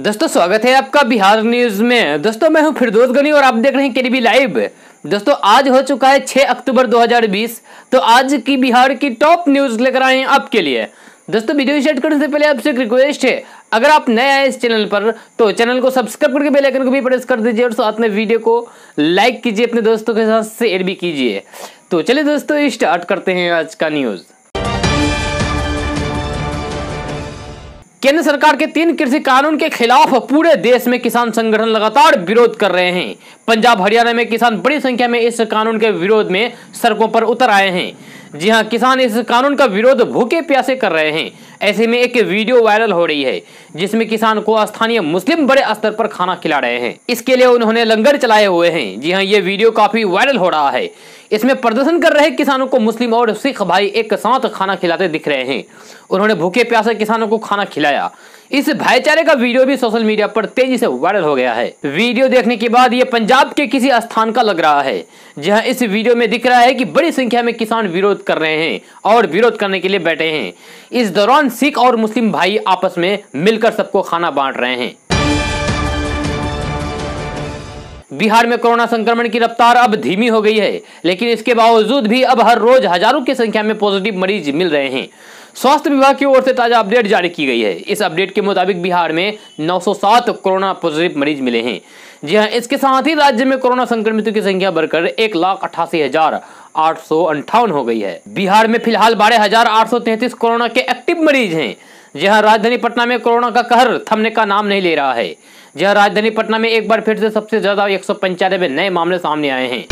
दोस्तों स्वागत है आपका बिहार न्यूज में। दोस्तों मैं हूं फिरदौस गनी और आप देख रहे हैं केडीबी लाइव। दोस्तों आज हो चुका है 6 अक्टूबर 2020। तो आज की बिहार की टॉप न्यूज लेकर आए हैं आपके लिए। दोस्तों वीडियो स्टार्ट करने से पहले आपसे एक रिक्वेस्ट है, अगर आप नए आए इस चैनल पर तो चैनल को सब्सक्राइब करके बेल आइकन को भी प्रेस कर दीजिए और साथ में वीडियो को लाइक कीजिए, अपने दोस्तों के साथ शेयर भी कीजिए। तो चलिए दोस्तों स्टार्ट करते हैं आज का न्यूज। केंद्र सरकार के 3 कृषि कानून के खिलाफ पूरे देश में किसान संगठन लगातार विरोध कर रहे हैं। पंजाब हरियाणा में किसान बड़ी संख्या में इस कानून के विरोध में सड़कों पर उतर आए हैं। जी हां, किसान इस कानून का विरोध भूखे प्यासे कर रहे हैं। ऐसे में एक वीडियो वायरल हो रही है जिसमें किसान को स्थानीय मुस्लिम बड़े स्तर पर खाना खिला रहे हैं। इसके लिए उन्होंने लंगर चलाए हुए हैं। जी हां, ये वीडियो काफी वायरल हो रहा है। इसमें प्रदर्शन कर रहे किसानों को मुस्लिम और सिख भाई एक साथ खाना खिलाते दिख रहे हैं। उन्होंने भूखे प्यासे किसानों को खाना खिलाया। इस भाईचारे का वीडियो भी सोशल मीडिया पर तेजी से वायरल हो गया है। वीडियो देखने के बाद ये पंजाब के किसी स्थान का लग रहा है, जहां इस वीडियो में दिख रहा है कि बड़ी संख्या में किसान विरोध कर रहे हैं और विरोध करने के लिए बैठे हैं। इस दौरान सिख और मुस्लिम भाई आपस में मिलकर सबको खाना बांट रहे हैं। बिहार में कोरोना संक्रमण की रफ्तार अब धीमी हो गई है, लेकिन इसके बावजूद भी अब हर रोज हजारों की संख्या में पॉजिटिव मरीज मिल रहे हैं। स्वास्थ्य विभाग की ओर से ताजा अपडेट जारी की गई है। इस अपडेट के मुताबिक बिहार में 907 कोरोना पॉजिटिव मरीज मिले हैं। जी हां, इसके साथ ही राज्य में कोरोना संक्रमितों की संख्या बढ़कर 1,88,858 हो गई है। बिहार में फिलहाल 12,833 कोरोना के एक्टिव मरीज हैं। जहां राजधानी पटना में कोरोना का कहर थमने का नाम नहीं ले रहा है। जहां राजधानी पटना में एक बार फिर से सबसे ज्यादा 195 नए मामले सामने आए हैं।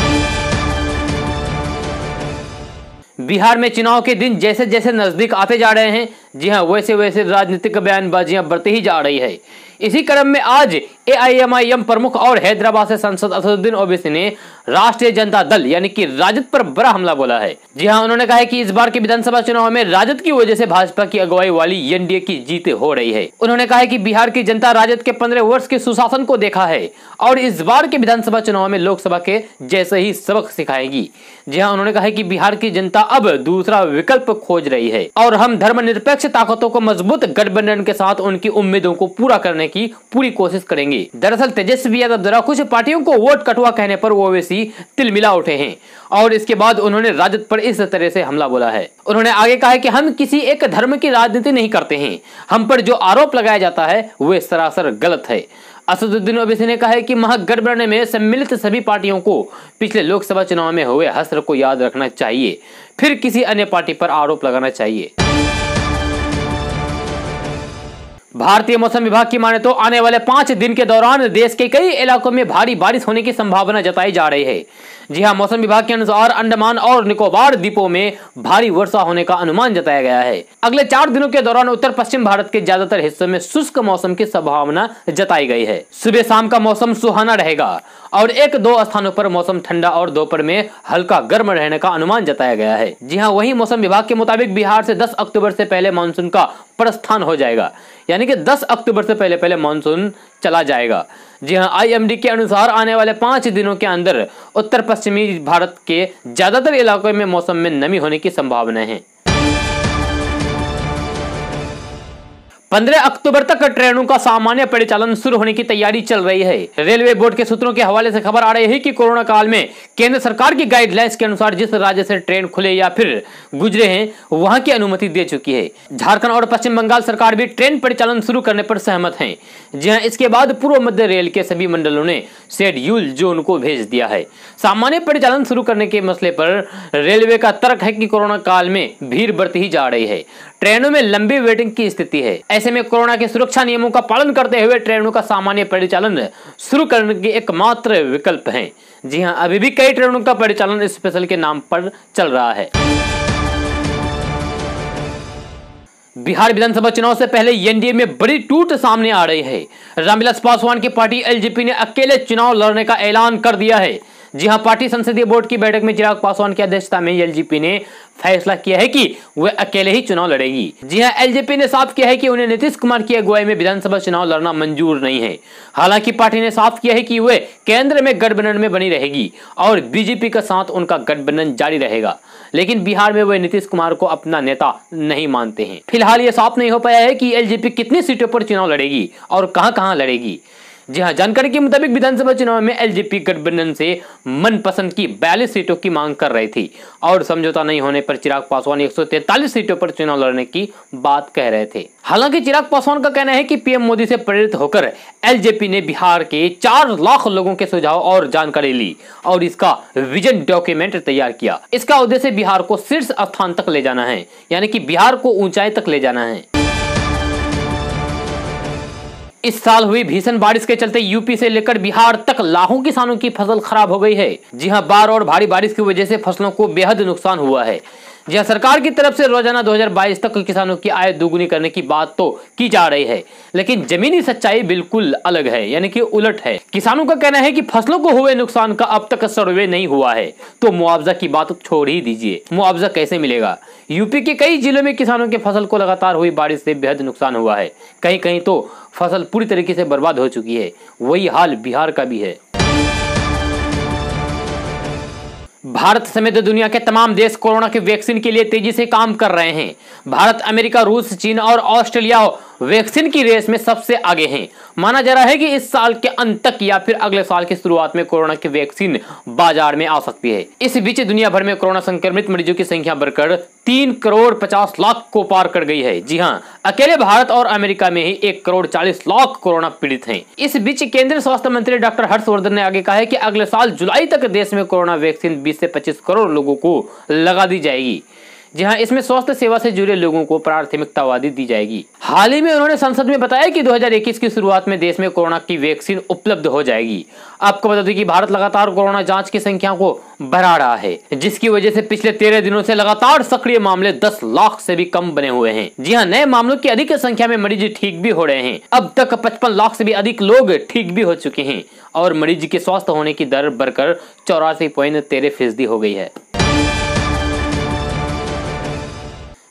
बिहार में चुनाव के दिन जैसे जैसे नजदीक आते जा रहे हैं, जी हां, वैसे वैसे राजनीतिक बयानबाजियां बढ़ती ही जा रही है। इसी क्रम में आज एआईएमआईएम प्रमुख और हैदराबाद से सांसद असदुद्दीन ओवैसी ने राष्ट्रीय जनता दल यानी कि राजद पर बड़ा हमला बोला है। जी हां, उन्होंने कहा है कि इस बार के विधानसभा चुनाव में राजद की वजह से भाजपा की अगुवाई वाली एनडीए की जीत हो रही है। उन्होंने कहा है कि बिहार की जनता राजद के 15 वर्ष के सुशासन को देखा है और इस बार के विधानसभा चुनाव में लोकसभा के जैसे ही सबक सिखाएगी। जी हां, उन्होंने कहा है कि बिहार की जनता अब दूसरा विकल्प खोज रही है और हम धर्मनिरपेक्ष ताकतों को मजबूत गठबंधन के साथ उनकी उम्मीदों को पूरा करने की पूरी कोशिश करेंगे। दरअसल तेजस्वी यादव द्वारा कुछ पार्टियों को वोट कटवा कहने पर ओवैसी तिलमिला उठे हैं और इसके बाद उन्होंने राजद पर इस तरह से हमला बोला है। उन्होंने आगे कहा है कि हम किसी एक धर्म की राजनीति नहीं करते हैं। हम पर जो आरोप लगाया जाता है वे सरासर गलत है। असदुद्दीन ओवैसी ने कहा है कि महागठबंधन में सम्मिलित सभी पार्टियों को पिछले लोकसभा चुनाव में हुए हश्र को याद रखना चाहिए, फिर किसी अन्य पार्टी पर आरोप लगाना चाहिए। भारतीय मौसम विभाग की माने तो आने वाले 5 दिन के दौरान देश के कई इलाकों में भारी बारिश होने की संभावना जताई जा रही है। जी हां, मौसम विभाग के अनुसार अंडमान और निकोबार द्वीपों में भारी वर्षा होने का अनुमान जताया गया है। अगले 4 दिनों के दौरान उत्तर पश्चिम भारत के ज्यादातर हिस्सों में शुष्क मौसम की संभावना जताई गई है। सुबह शाम का मौसम सुहाना रहेगा और 1-2 स्थानों पर मौसम ठंडा और दोपहर में हल्का गर्म रहने का अनुमान जताया गया है। जी हां, वहीं मौसम विभाग के मुताबिक बिहार से 10 अक्टूबर से पहले मानसून का प्रस्थान हो जाएगा, यानी कि 10 अक्टूबर से पहले मानसून चला जाएगा। जी हां, आईएमडी के अनुसार आने वाले 5 दिनों के अंदर उत्तर पश्चिमी भारत के ज्यादातर इलाकों में मौसम में नमी होने की संभावना है। 15 अक्टूबर तक ट्रेनों का सामान्य परिचालन शुरू होने की तैयारी चल रही है। रेलवे बोर्ड के सूत्रों के हवाले से खबर आ रही है कि कोरोना काल में केंद्र सरकार की गाइडलाइंस के अनुसार जिस राज्य से ट्रेन खुले या फिर गुजरे हैं वहां की अनुमति दे चुकी है। झारखंड और पश्चिम बंगाल सरकार भी ट्रेन परिचालन शुरू करने पर सहमत हैं। जी हां, इसके बाद पूर्व मध्य रेल के सभी मंडलों ने शेड्यूल जोन को भेज दिया है। सामान्य परिचालन शुरू करने के मसले पर रेलवे का तर्क है कि कोरोना काल में भीड़ बढ़ती ही जा रही है, ट्रेनों में लंबी वेटिंग की स्थिति है। ऐसे में कोरोना के सुरक्षा नियमों का पालन करते हुए ट्रेनों का सामान्य परिचालन शुरू करने के एकमात्र विकल्प है। जी हां, अभी भी कई ट्रेनों का परिचालन स्पेशल के नाम पर चल रहा है। बिहार विधानसभा चुनाव से पहले एनडीए में बड़ी टूट सामने आ रही है। रामविलास पासवान की पार्टी एलजेपी ने अकेले चुनाव लड़ने का ऐलान कर दिया है। जी हां, पार्टी संसदीय बोर्ड की बैठक में चिराग पासवान की अध्यक्षता में एलजेपी ने फैसला किया है कि वे अकेले ही चुनाव लड़ेगी। जी हां, एलजेपी ने साफ किया है कि उन्हें नीतीश कुमार की अगुवाई में विधानसभा चुनाव लड़ना मंजूर नहीं है। हालांकि पार्टी ने साफ किया है कि वे केंद्र में गठबंधन में बनी रहेगी और बीजेपी का साथ उनका गठबंधन जारी रहेगा, लेकिन बिहार में वे नीतीश कुमार को अपना नेता नहीं मानते हैं। फिलहाल ये साफ नहीं हो पाया है कि एलजेपी कितनी सीटों पर चुनाव लड़ेगी और कहां-कहां लड़ेगी। जी हां, जानकारी के मुताबिक विधानसभा चुनाव में एलजेपी गठबंधन से मनपसंद की 42 सीटों की मांग कर रही थी और समझौता नहीं होने पर चिराग पासवान 143 सीटों पर चुनाव लड़ने की बात कह रहे थे। हालांकि चिराग पासवान का कहना है कि पीएम मोदी से प्रेरित होकर एलजेपी ने बिहार के 4 लाख लोगों के सुझाव और जानकारी ली और इसका विजन डॉक्यूमेंट तैयार किया। इसका उद्देश्य बिहार को शीर्ष स्थान तक ले जाना है, यानी कि बिहार को ऊंचाई तक ले जाना है। इस साल हुई भीषण बारिश के चलते यूपी से लेकर बिहार तक लाखों किसानों की फसल खराब हो गई है। जी हां, बाढ़ और भारी बारिश की वजह से फसलों को बेहद नुकसान हुआ है। जी हां, सरकार की तरफ से रोजाना 2022 तक किसानों की आय दोगुनी करने की बात तो की जा रही है, लेकिन जमीनी सच्चाई बिल्कुल अलग है, यानी कि उलट है। किसानों का कहना है कि फसलों को हुए नुकसान का अब तक सर्वे नहीं हुआ है, तो मुआवजा की बात छोड़ ही दीजिए, मुआवजा कैसे मिलेगा। यूपी के कई जिलों में किसानों के फसल को लगातार हुई बारिश से बेहद नुकसान हुआ है। कहीं कहीं तो फसल पूरी तरीके से बर्बाद हो चुकी है। वही हाल बिहार का भी है। भारत समेत दुनिया के तमाम देश कोरोना के वैक्सीन के लिए तेजी से काम कर रहे हैं। भारत, अमेरिका, रूस, चीन और ऑस्ट्रेलिया वैक्सीन की रेस में सबसे आगे हैं। माना जा रहा है कि इस साल के अंत तक या फिर अगले साल की शुरुआत में कोरोना की वैक्सीन बाजार में आ सकती है। इस बीच दुनिया भर में कोरोना संक्रमित मरीजों की संख्या बढ़कर 3 करोड़ 50 लाख को पार कर गई है। जी हां, अकेले भारत और अमेरिका में ही 1 करोड़ 40 लाख कोरोना पीड़ित हैं। इस बीच केंद्रीय स्वास्थ्य मंत्री डॉक्टर हर्षवर्धन ने आगे कहा है कि अगले साल जुलाई तक देश में कोरोना वैक्सीन 20 से 25 करोड़ लोगों को लगा दी जाएगी। जी हां, इसमें स्वास्थ्य सेवा से जुड़े लोगों को प्राथमिकतावादी दी जाएगी। हाल ही में उन्होंने संसद में बताया कि 2021 की शुरुआत में देश में कोरोना की वैक्सीन उपलब्ध हो जाएगी। आपको बता दें कि भारत लगातार कोरोना जांच की संख्या को बढ़ा रहा है, जिसकी वजह से पिछले 13 दिनों से लगातार सक्रिय मामले 10 लाख से भी कम बने हुए हैं। जी हां, नए मामलों की अधिक संख्या में मरीज ठीक भी हो रहे हैं। अब तक 55 लाख से भी अधिक लोग ठीक भी हो चुके हैं और मरीज के स्वस्थ होने की दर बढ़कर 84.13% हो गई है।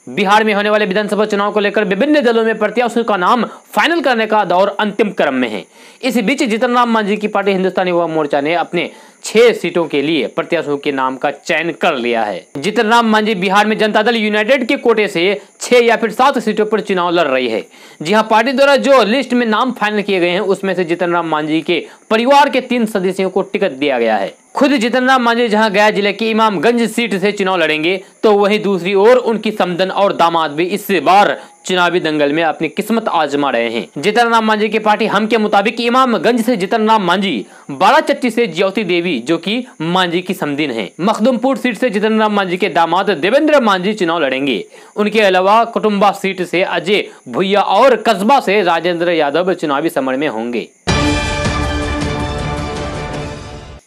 बिहार में होने वाले विधानसभा चुनाव को लेकर विभिन्न दलों में प्रत्याशियों का नाम फाइनल करने का दौर अंतिम क्रम में है। इस बीच जीतन राम मांझी की पार्टी हिंदुस्तानी युवा मोर्चा ने अपने 6 सीटों के लिए प्रत्याशियों के नाम का चयन कर लिया है। जीतन राम मांझी बिहार में जनता दल यूनाइटेड के कोटे से 6 या फिर 7 सीटों पर चुनाव लड़ रही है। जी हां, पार्टी द्वारा जो लिस्ट में नाम फाइनल किए गए हैं उसमें से जीतन राम मांझी के परिवार के 3 सदस्यों को टिकट दिया गया है। खुद जीतन राम मांझी जहां गया जिले की इमामगंज सीट से चुनाव लड़ेंगे, तो वहीं दूसरी ओर उनकी समधन और दामाद भी इस बार चुनावी दंगल में अपनी किस्मत आजमा रहे हैं। जीतन राम मांझी की पार्टी हम के मुताबिक इमामगंज से जीतन राम मांझी, बाराचट्टी से ज्योति देवी जो कि मांझी की समधन है, मखदुमपुर सीट से जीतन राम मांझी के दामाद देवेंद्र मांझी चुनाव लड़ेंगे। उनके अलावा कुटुंबा सीट से अजय भुइया और कस्बा से राजेंद्र यादव चुनावी समर में होंगे।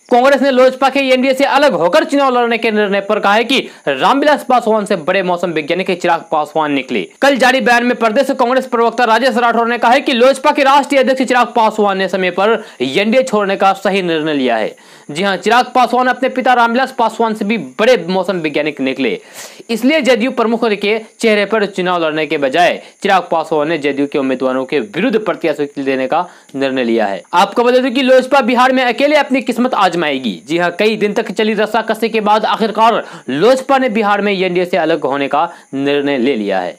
कांग्रेस ने लोजपा के एनडीए से अलग होकर चुनाव लड़ने के निर्णय पर कहा है कि रामविलास पासवान से बड़े मौसम वैज्ञानिक चिराग पासवान निकले। कल जारी बयान में प्रदेश कांग्रेस प्रवक्ता राजेश राठौर ने कहा है कि लोजपा के राष्ट्रीय अध्यक्ष चिराग पासवान ने समय पर एनडीए छोड़ने का सही निर्णय लिया है। जी हां, चिराग पासवान अपने पिता रामविलास पासवान से भी बड़े मौसम वैज्ञानिक निकले, इसलिए जदयू प्रमुख के चेहरे पर चुनाव लड़ने के बजाय चिराग पासवान ने जदयू के उम्मीदवारों के विरुद्ध प्रत्याशी देने का निर्णय लिया है। आपको बता दें कि लोजपा बिहार में अकेले अपनी किस्मत आजमाएगी। जी हां, कई दिन तक चली रस्साकसी के बाद आखिरकार लोजपा ने बिहार में एनडीए से अलग होने का निर्णय ले लिया है।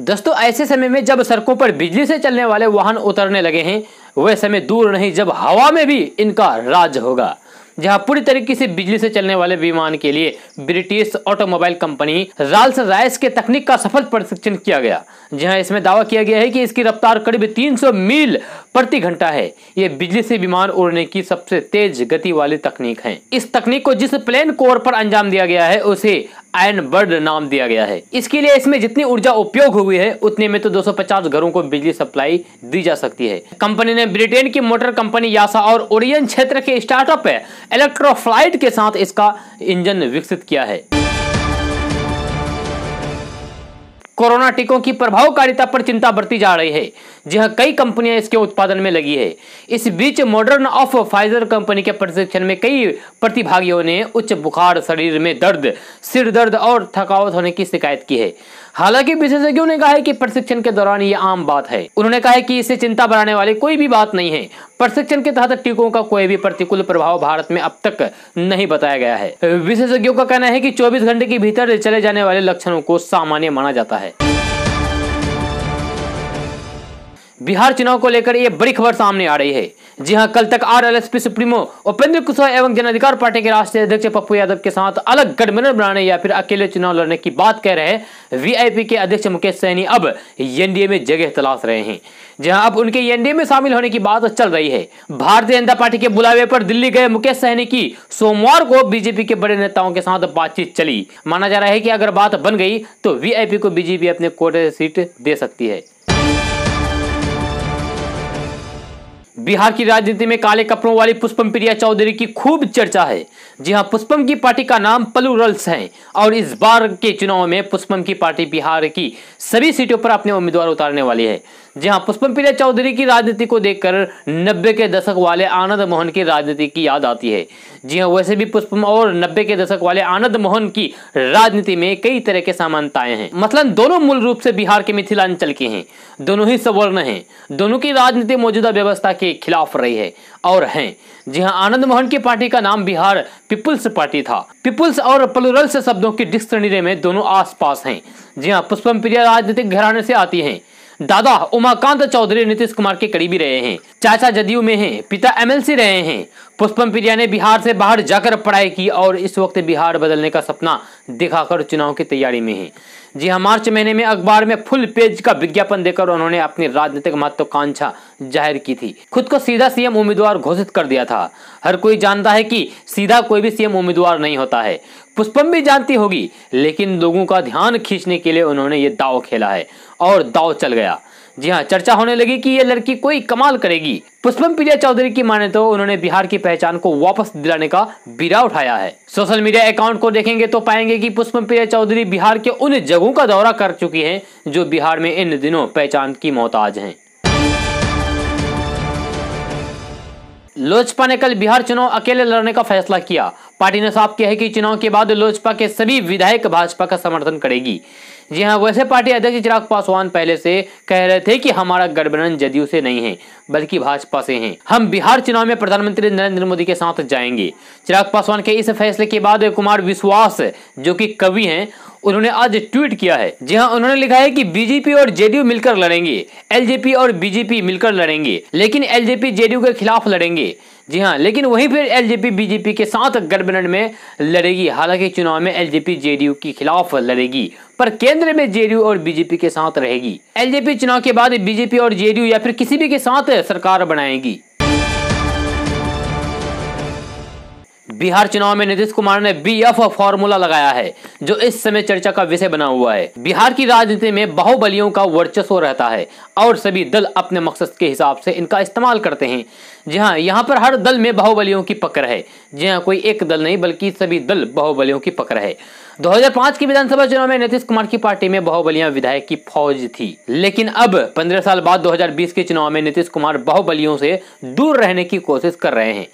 दोस्तों, ऐसे समय में जब सड़कों पर बिजली से चलने वाले वाहन उतरने लगे हैं, वह समय दूर नहीं जब हवा में भी इनका राज होगा। जहां पूरी तरीके से बिजली से चलने वाले विमान के लिए British automobile company Rolls Royce के तकनीक का सफल परीक्षण किया गया। जहां इसमें दावा किया गया है कि इसकी रफ्तार करीब 300 मील प्रति घंटा है। यह बिजली से विमान उड़ने की सबसे तेज गति वाली तकनीक है। इस तकनीक को जिस प्लेन कोर पर अंजाम दिया गया है उसे आयरन बर्ड नाम दिया गया है। इसके लिए इसमें जितनी ऊर्जा उपयोग हुई है उतने में तो 250 घरों को बिजली सप्लाई दी जा सकती है। कंपनी ने ब्रिटेन की मोटर कंपनी यासा और ओरियन क्षेत्र के स्टार्टअप इलेक्ट्रोफ्लाइट के साथ इसका इंजन विकसित किया है। कोरोना टीकों की प्रभावकारिता पर चिंता बढ़ती जा रही है। जहां कई कंपनियां इसके उत्पादन में लगी है। इस बीच मॉडर्ना ऑफ फाइजर कंपनी के प्रशिक्षण में कई प्रतिभागियों ने उच्च बुखार, शरीर में दर्द, सिर दर्द और थकावट होने की शिकायत की है। हालांकि विशेषज्ञों ने कहा है कि प्रशिक्षण के दौरान ये आम बात है। उन्होंने कहा है कि इससे चिंता बढ़ाने वाली कोई भी बात नहीं है। प्रशिक्षण के तहत टीकों का कोई भी प्रतिकूल प्रभाव भारत में अब तक नहीं बताया गया है। विशेषज्ञों का कहना है कि 24 घंटे के भीतर चले जाने वाले लक्षणों को सामान्य माना जाता है। बिहार चुनाव को लेकर यह बड़ी खबर सामने आ रही है। जी हां, कल तक आरएलएसपी सुप्रीमो उपेंद्र कुशवाहा एवं जन अधिकार पार्टी के राष्ट्रीय अध्यक्ष पप्पू यादव के साथ अलग गठबंधन बनाने या फिर अकेले चुनाव लड़ने की बात कह रहे वीआईपी के अध्यक्ष मुकेश सहनी अब एनडीए में जगह तलाश रहे हैं। जहां अब उनके एनडीए में शामिल होने की बात चल रही है। भारतीय जनता पार्टी के बुलावे पर दिल्ली गए मुकेश सहनी की सोमवार को बीजेपी के बड़े नेताओं के साथ बातचीत चली। माना जा रहा है कि अगर बात बन गई तो वीआईपी को बीजेपी अपने कोटे से सीट दे सकती है। बिहार की राजनीति में काले कपड़ों वाली पुष्पम प्रिया चौधरी की खूब चर्चा है। जी हां, पुष्पम की पार्टी का नाम प्लूरल्स है और इस बार के चुनाव में पुष्पम की पार्टी बिहार की सभी सीटों पर अपने उम्मीदवार उतारने वाली है। जी हां, पुष्पम प्रिया चौधरी की राजनीति को देखकर 90 के दशक वाले आनंद मोहन की राजनीति की याद आती है। जी हां, वैसे भी पुष्पम और 90 के दशक वाले आनंद मोहन की राजनीति में कई तरह के समानताएं हैं। मतलब दोनों मूल रूप से बिहार के मिथिलांचल के हैं, दोनों ही सवर्ण हैं, दोनों की राजनीति मौजूदा व्यवस्था के खिलाफ रही है और हैं। जी हां, आनंद मोहन की पार्टी का नाम बिहार पीपुल्स पार्टी था। पीपुल्स और प्लूरल्स शब्दों की डिक्शनरी में दोनों आसपास हैं। जी हां, पुष्पम प्रिया राजनीतिक घराने से आती हैं। दादा उमाकांत चौधरी नीतीश कुमार के करीबी रहे हैं, चाचा जदयू में हैं, पिता एमएलसी रहे हैं। पुष्पम प्रिया ने बिहार से बाहर जाकर पढ़ाई की और इस वक्त बिहार बदलने का सपना दिखाकर चुनाव की तैयारी में हैं। जी हां, मार्च महीने में अखबार में फुल पेज का विज्ञापन देकर उन्होंने अपनी राजनीतिक महत्वाकांक्षा जाहिर की थी। खुद को सीधा सीएम उम्मीदवार घोषित कर दिया था। हर कोई जानता है कि सीधा कोई भी सीएम उम्मीदवार नहीं होता है। पुष्पम भी जानती होगी, लेकिन लोगों का ध्यान खींचने के लिए उन्होंने ये दांव खेला है और दांव चल गया। जी हां, चर्चा होने लगी कि ये लड़की कोई कमाल करेगी। पुष्पम प्रिया चौधरी की माने तो उन्होंने बिहार की पहचान को वापस दिलाने का बीड़ा उठाया है। सोशल मीडिया अकाउंट को देखेंगे तो पाएंगे कि पुष्पम प्रिया चौधरी बिहार के उन जगहों का दौरा कर चुकी हैं जो बिहार में इन दिनों पहचान की मोहताज हैं। लोजपा ने कल बिहार चुनाव अकेले लड़ने का फैसला किया। पार्टी ने साफ किया है कि चुनाव के बाद लोजपा के सभी विधायक भाजपा का समर्थन करेगी। जी हां, वैसे पार्टी अध्यक्ष चिराग पासवान पहले से कह रहे थे कि हमारा गठबंधन जदयू से नहीं है बल्कि भाजपा से है। हम बिहार चुनाव में प्रधानमंत्री नरेंद्र मोदी के साथ जाएंगे। चिराग पासवान के इस फैसले के बाद कुमार विश्वास, जो कि कवि हैं, उन्होंने आज ट्वीट किया है। जी हां, उन्होंने लिखा है कि बीजेपी और जेडीयू मिलकर लड़ेंगे, एलजेपी और बीजेपी मिलकर लड़ेंगे, लेकिन एलजेपी जेडीयू के खिलाफ लड़ेंगे। जी हां, लेकिन वहीं फिर एलजेपी बीजेपी के साथ गठबंधन में लड़ेगी। हालांकि चुनाव में एलजेपी जेडीयू के खिलाफ लड़ेगी, पर केंद्र में जेडीयू और बीजेपी के साथ रहेगी। एलजेपी चुनाव के बाद बीजेपी और जेडीयू या फिर किसी भी के साथ सरकार बनाएगी। बिहार चुनाव में नीतीश कुमार ने बीएफ फॉर्मूला लगाया है, जो इस समय चर्चा का विषय बना हुआ है। बिहार की राजनीति में बाहुबलियों का वर्चस्व रहता है और सभी दल अपने मकसद के हिसाब से इनका इस्तेमाल करते हैं। जी हां, यहाँ पर हर दल में बाहुबलियों की पकड़ है। जी हां, कोई एक दल नहीं बल्कि सभी दल बाहुबलियों की पकड़ है। 2005 की विधानसभा चुनाव में नीतीश कुमार की पार्टी में बाहुबलियां विधायक की फौज थी, लेकिन अब 15 साल बाद 2020 के चुनाव में नीतीश कुमार बाहुबलियों से दूर रहने की कोशिश कर रहे हैं।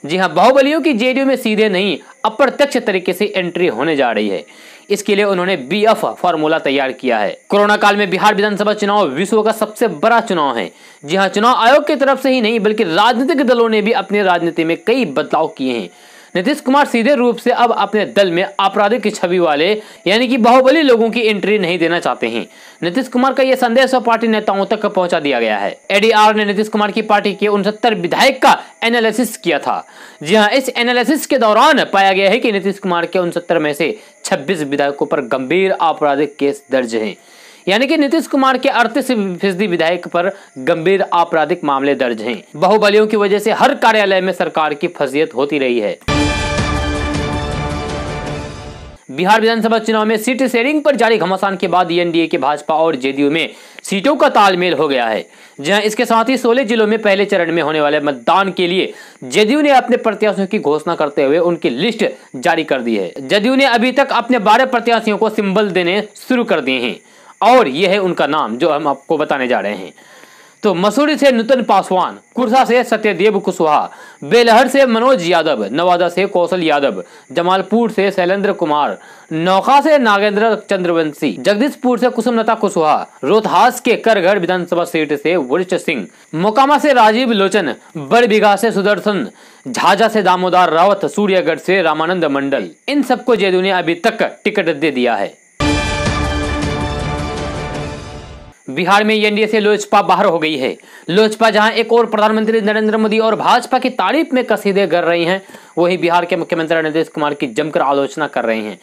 जी हां, बाहुबलियों की जेडीयू में सीधे नहीं अप्रत्यक्ष तरीके से एंट्री होने जा रही है। इसके लिए उन्होंने बीएफ फार्मूला तैयार किया है। कोरोना काल में बिहार विधानसभा चुनाव विश्व का सबसे बड़ा चुनाव है। जी हां, चुनाव आयोग की तरफ से ही नहीं बल्कि राजनीतिक दलों ने भी अपनी राजनीति में कई बदलाव किए हैं। नीतीश कुमार सीधे रूप से अब अपने दल में आपराधिक छवि वाले यानी कि बाहुबली लोगों की एंट्री नहीं देना चाहते हैं। नीतीश कुमार का यह संदेश पार्टी नेताओं तक पहुंचा दिया गया है। एडीआर ने नीतीश कुमार की पार्टी के 69 विधायक का एनालिसिस किया था। जी हां, इस एनालिसिस के दौरान पाया गया है कि नीतीश कुमार के 69 में से 26 विधायकों पर गंभीर आपराधिक केस दर्ज हैं। यानी कि नीतीश कुमार के 38% विधायक पर गंभीर आपराधिक मामले दर्ज हैं। बाहुबलियों की वजह से हर कार्यालय में सरकार की फजीहत होती रही है। बिहार विधानसभा चुनाव में सीट शेयरिंग पर जारी घमासान के बाद एनडीए के भाजपा और जेडीयू में सीटों का तालमेल हो गया है। जहां इसके साथ ही 16 जिलों में पहले चरण में होने वाले मतदान के लिए जेडीयू ने अपने प्रत्याशियों की घोषणा करते हुए उनकी लिस्ट जारी कर दी है। जेडीयू ने अभी तक अपने 12 प्रत्याशियों को सिंबल देने शुरू कर दिए हैं और यह है उनका नाम जो हम आपको बताने जा रहे हैं। तो मसूरी से नूतन पासवान, कुर्सा से सत्यदेव कुशवाहा, बेलहर से मनोज यादव, नवादा से कौशल यादव, जमालपुर से शैलेंद्र कुमार, नौखा से नागेंद्र चंद्रवंशी, जगदीशपुर से कुसुमलता कुशवाहा, रोहतास के करगढ़ विधानसभा सीट से वरिष्ठ सिंह, मोकामा से राजीव लोचन, बड़बिघा से सुदर्शन, झाझा से दामोदर रावत, सूर्यगढ़ से रामानंद मंडल। इन सबको जेडीयू ने अभी तक टिकट दे दिया है। बिहार में एनडीए से लोजपा बाहर हो गई है। लोजपा जहां एक और प्रधानमंत्री नरेंद्र मोदी और भाजपा की तारीफ में कसीदे कर रही हैं, वहीं बिहार के मुख्यमंत्री नीतीश कुमार की जमकर आलोचना कर रहे हैं।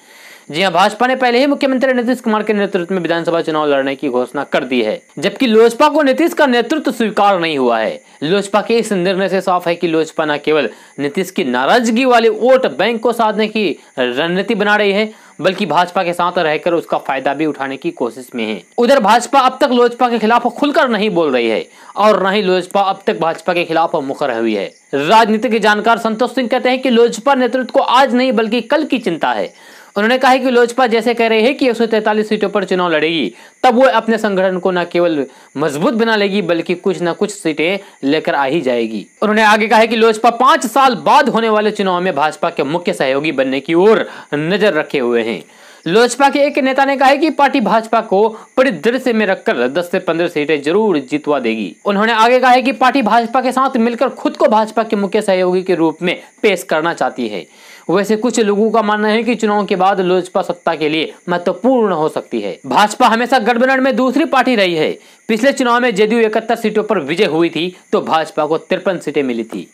जी हां, भाजपा ने पहले ही मुख्यमंत्री नीतीश कुमार के नेतृत्व में विधानसभा चुनाव लड़ने की घोषणा कर दी है, जबकि लोजपा को नीतीश का नेतृत्व स्वीकार नहीं हुआ है। लोजपा के इस निर्णय से साफ है कि लोजपा न केवल नीतीश की नाराजगी वाले वोट बैंक को साधने की रणनीति बना रही है, बल्कि भाजपा के साथ रहकर उसका फायदा भी उठाने की कोशिश में है। उधर भाजपा अब तक लोजपा के खिलाफ खुलकर नहीं बोल रही है और न ही लोजपा अब तक भाजपा के खिलाफ मुखर हुई है। राजनीतिक जानकार संतोष सिंह कहते हैं कि लोजपा नेतृत्व को आज नहीं बल्कि कल की चिंता है। उन्होंने कहा है कि लोजपा जैसे कह रही है कि 143 सीटों पर चुनाव लड़ेगी, तब वो अपने संगठन को न केवल मजबूत बना लेगी बल्कि कुछ न कुछ सीटें लेकर आ ही जाएगी। उन्होंने आगे कहा है कि लोजपा 5 साल बाद होने वाले चुनाव में भाजपा के मुख्य सहयोगी बनने की ओर नजर रखे हुए हैं। लोजपा के एक नेता ने कहा है कि पार्टी भाजपा को परिदृश्य में रखकर 10 से 15 सीटें जरूर जितवा देगी। उन्होंने आगे कहा है कि पार्टी भाजपा के साथ मिलकर खुद को भाजपा के मुख्य सहयोगी के रूप में पेश करना चाहती है। वैसे कुछ लोगों का मानना है कि चुनाव के बाद लोजपा सत्ता के लिए महत्वपूर्ण हो सकती है। भाजपा हमेशा गठबंधन में दूसरी पार्टी रही है। पिछले चुनाव में जेडीयू 71 सीटों पर विजय हुई थी तो भाजपा को 53 सीटें मिली थी।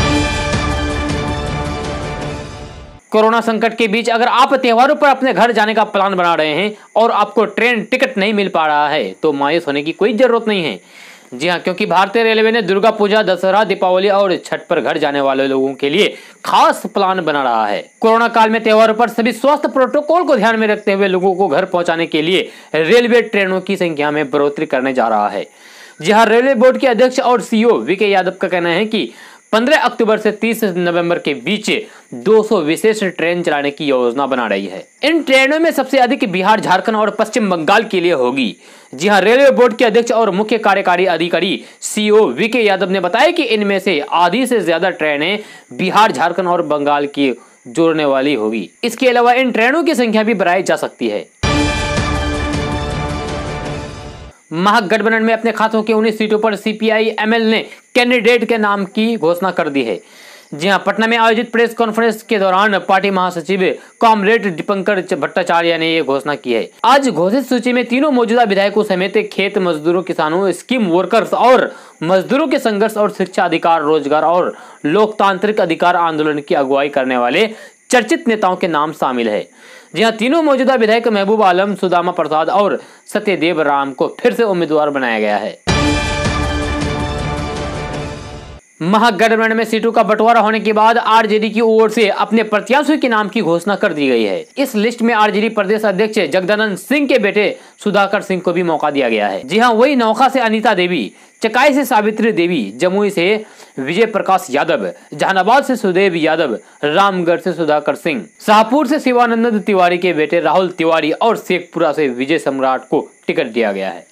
कोरोना संकट के बीच अगर आप त्योहारों पर अपने घर जाने का प्लान बना रहे हैं और आपको ट्रेन टिकट नहीं मिल पा रहा है तो मायूस होने की कोई जरूरत नहीं है। जी हाँ, क्योंकि भारतीय रेलवे ने दुर्गा पूजा, दशहरा, दीपावली और छठ पर घर जाने वाले लोगों के लिए खास प्लान बना रहा है। कोरोना काल में त्योहारों पर सभी स्वास्थ्य प्रोटोकॉल को ध्यान में रखते हुए लोगों को घर पहुंचाने के लिए रेलवे ट्रेनों की संख्या में बढ़ोतरी करने जा रहा है। जी हाँ, रेलवे बोर्ड के अध्यक्ष और सीईओ वीके यादव का कहना है कि 15 अक्टूबर से 30 नवंबर के बीच 200 विशेष ट्रेन चलाने की योजना बना रही है। इन ट्रेनों में सबसे अधिक बिहार, झारखंड और पश्चिम बंगाल के लिए होगी। जी हां, रेलवे बोर्ड के अध्यक्ष और मुख्य कार्यकारी अधिकारी सीईओ वीके यादव ने बताया कि इनमें से आधी से ज्यादा ट्रेनें बिहार, झारखंड और बंगाल की जोड़ने वाली होगी। इसके अलावा इन ट्रेनों की संख्या भी बढ़ाई जा सकती है। महागठबंधन में अपने खातों की 19 सीटों पर सीपीआई एमएल ने कैंडिडेट के नाम की घोषणा कर दी है। जी हां, पटना में आयोजित प्रेस कॉन्फ्रेंस के दौरान पार्टी महासचिव कॉमरेड दीपंकर भट्टाचार्य ने यह घोषणा की है। आज घोषित सूची में तीनों मौजूदा विधायकों समेत खेत मजदूरों, किसानों, स्कीम वर्कर्स और मजदूरों के संघर्ष और शिक्षा अधिकार, रोजगार और लोकतांत्रिक अधिकार आंदोलन की अगुवाई करने वाले चर्चित नेताओं के नाम शामिल है। जी हां, तीनों मौजूदा विधायक महबूब आलम, सुदामा प्रसाद और सत्यदेव राम को फिर से उम्मीदवार बनाया गया है। महागठबंधन में सीटों का बंटवारा होने के बाद आरजेडी की ओर से अपने प्रत्याशियों के नाम की घोषणा कर दी गई है। इस लिस्ट में आरजेडी प्रदेश अध्यक्ष जगदानंद सिंह के बेटे सुधाकर सिंह को भी मौका दिया गया है। जी हां, वही नौखा से अनीता देवी, चकाई से सावित्री देवी, जमुई से विजय प्रकाश यादव, जहानाबाद से सुदेव यादव, रामगढ़ से सुधाकर सिंह, शाहपुर से शिवानंद तिवारी के बेटे राहुल तिवारी और शेखपुरा से विजय सम्राट को टिकट दिया गया है।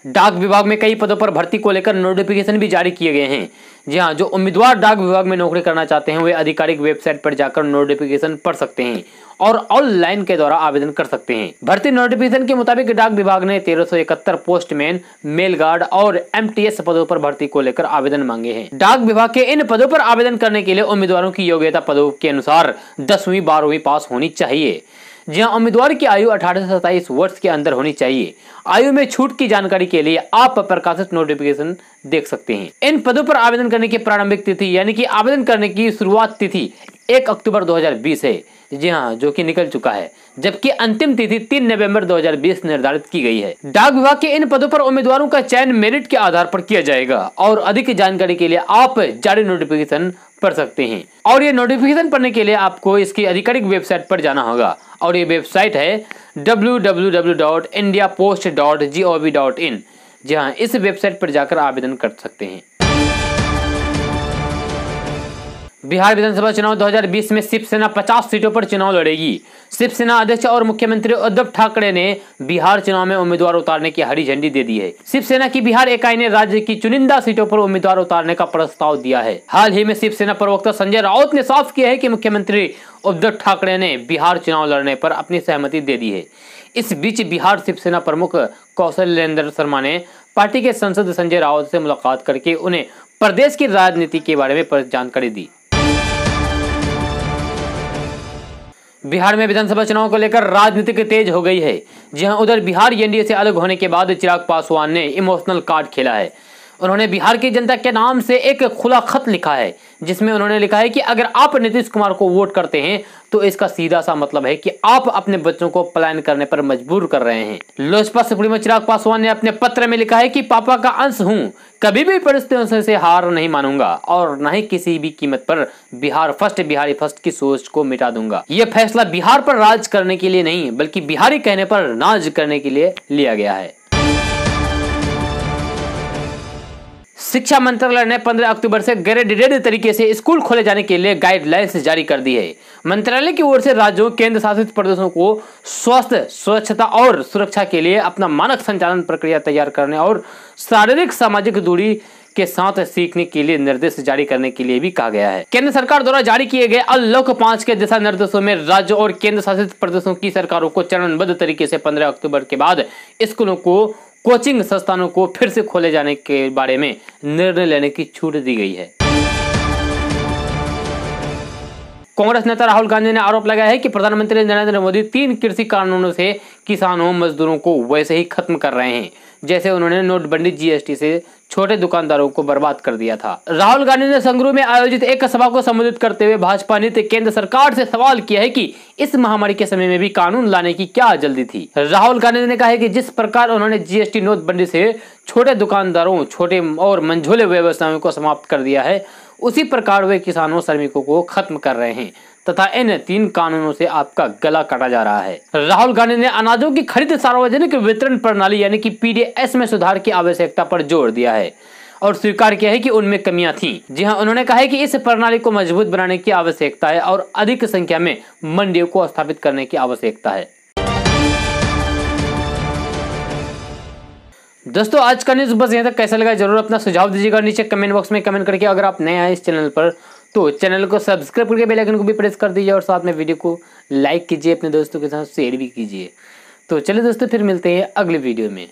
डाक विभाग में कई पदों पर भर्ती को लेकर नोटिफिकेशन भी जारी किए गए हैं। जी हां, जो उम्मीदवार डाक विभाग में नौकरी करना चाहते हैं वे आधिकारिक वेबसाइट पर जाकर नोटिफिकेशन पढ़ सकते हैं और ऑनलाइन के द्वारा आवेदन कर सकते हैं। भर्ती नोटिफिकेशन के मुताबिक डाक विभाग ने 1371 पोस्टमैन, मेल गार्ड और एमटीएस पदों पर भर्ती को लेकर आवेदन मांगे हैं। डाक विभाग के इन पदों पर आवेदन करने के लिए उम्मीदवारों की योग्यता पदों के अनुसार 10वीं 12वीं पास होनी चाहिए। जहां उम्मीदवार की आयु 18 से 27 वर्ष के अंदर होनी चाहिए। आयु में छूट की जानकारी के लिए आप प्रकाशित नोटिफिकेशन देख सकते हैं। इन पदों पर आवेदन करने की प्रारंभिक तिथि यानी कि आवेदन करने की शुरुआत तिथि 1 अक्टूबर 2020 है। जी हाँ, जो कि निकल चुका है, जबकि अंतिम तिथि 3 नवंबर 2020 निर्धारित की गई है। डाक विभाग के इन पदों पर उम्मीदवारों का चयन मेरिट के आधार पर किया जाएगा और अधिक जानकारी के लिए आप जारी नोटिफिकेशन पढ़ सकते हैं। और ये नोटिफिकेशन पढ़ने के लिए आपको इसकी आधिकारिक वेबसाइट पर जाना होगा और ये वेबसाइट है www.indiapost.gov.in। जी हाँ, इस वेबसाइट पर जाकर आवेदन कर सकते हैं। बिहार विधानसभा चुनाव 2020 में शिवसेना 50 सीटों पर चुनाव लड़ेगी। शिवसेना अध्यक्ष और मुख्यमंत्री उद्धव ठाकरे ने बिहार चुनाव में उम्मीदवार उतारने की हरी झंडी दे दी है। शिवसेना की बिहार इकाई ने राज्य की चुनिंदा सीटों पर उम्मीदवार उतारने का प्रस्ताव दिया है। हाल ही में शिवसेना प्रवक्ता संजय राउत ने साफ किया है कि मुख्यमंत्री उद्धव ठाकरे ने बिहार चुनाव लड़ने पर अपनी सहमति दे दी है। इस बीच बिहार शिवसेना प्रमुख कौशलेंद्र शर्मा ने पार्टी के सांसद संजय राउत से मुलाकात करके उन्हें प्रदेश की राजनीति के बारे में जानकारी दी। बिहार में विधानसभा चुनाव को लेकर राजनीति तेज हो गई है। जी हां, उधर बिहार एनडीए से अलग होने के बाद चिराग पासवान ने इमोशनल कार्ड खेला है। उन्होंने बिहार की जनता के नाम से एक खुला खत लिखा है, जिसमें उन्होंने लिखा है कि अगर आप नीतीश कुमार को वोट करते हैं तो इसका सीधा सा मतलब है कि आप अपने बच्चों को पलायन करने पर मजबूर कर रहे हैं। लोजपा सुप्रीमो चिराग पासवान ने अपने पत्र में लिखा है कि पापा का अंश हूं, कभी भी परिस्थितियों से हार नहीं मानूंगा और न ही किसी भी कीमत पर बिहार फर्स्ट बिहारी फर्स्ट की सोच को मिटा दूंगा। यह फैसला बिहार पर राज करने के लिए नहीं बल्कि बिहारी कहने पर नाज करने के लिए लिया गया है। शिक्षा मंत्रालय ने 15 अक्टूबर से ग्रेडेड तरीके से स्कूल खोले जाने के लिए गाइडलाइंस जारी कर दी है। मंत्रालय की ओर से राज्यों केंद्र शासित प्रदेशों को स्वास्थ्य, स्वच्छता और सुरक्षा के लिए अपना मानक संचालन प्रक्रिया तैयार करने और शारीरिक सामाजिक दूरी के साथ सीखने के लिए निर्देश जारी करने के लिए भी कहा गया है। केंद्र सरकार द्वारा जारी किए गए अनलॉक 5 के दिशा निर्देशों में राज्यों और केंद्र शासित प्रदेशों की सरकारों को चरणबद्ध तरीके से 15 अक्टूबर के बाद स्कूलों को, कोचिंग संस्थानों को फिर से खोले जाने के बारे में निर्णय लेने की छूट दी गई है। कांग्रेस नेता राहुल गांधी ने आरोप लगाया है कि प्रधानमंत्री नरेंद्र मोदी 3 कृषि कानूनों से किसानों, मजदूरों को वैसे ही खत्म कर रहे हैं जैसे उन्होंने नोटबंदी, जीएसटी से छोटे दुकानदारों को बर्बाद कर दिया था। राहुल गांधी ने संगरूर में आयोजित एक सभा को संबोधित करते हुए भाजपा नेता केंद्र सरकार से सवाल किया है कि इस महामारी के समय में भी कानून लाने की क्या जल्दी थी। राहुल गांधी ने कहा है कि जिस प्रकार उन्होंने जीएसटी, नोटबंदी से छोटे दुकानदारों, छोटे और मंझोले व्यवसायों को समाप्त कर दिया है, उसी प्रकार वे किसानों, श्रमिकों को खत्म कर रहे हैं तथा इन 3 कानूनों से आपका गला काटा जा रहा है। राहुल गांधी ने अनाजों की खरीद सार्वजनिक वितरण प्रणाली यानी कि पीडीएस में सुधार की आवश्यकता पर जोर दिया है और स्वीकार किया है कि उनमें कमियां थीं। जी हां, उन्होंने कहा है कि इस प्रणाली को मजबूत बनाने की आवश्यकता है और अधिक संख्या में मंडियों को स्थापित करने की आवश्यकता है। दोस्तों, आज का न्यूज़ बस यहाँ तक। कैसा लगा जरूर अपना सुझाव दीजिएगा नीचे कमेंट बॉक्स में कमेंट करके। अगर आप नए आए इस चैनल पर तो चैनल को सब्सक्राइब करके बेल आइकन को भी प्रेस कर दीजिए और साथ में वीडियो को लाइक कीजिए, अपने दोस्तों के साथ शेयर भी कीजिए। तो चलिए दोस्तों, फिर मिलते हैं अगले वीडियो में।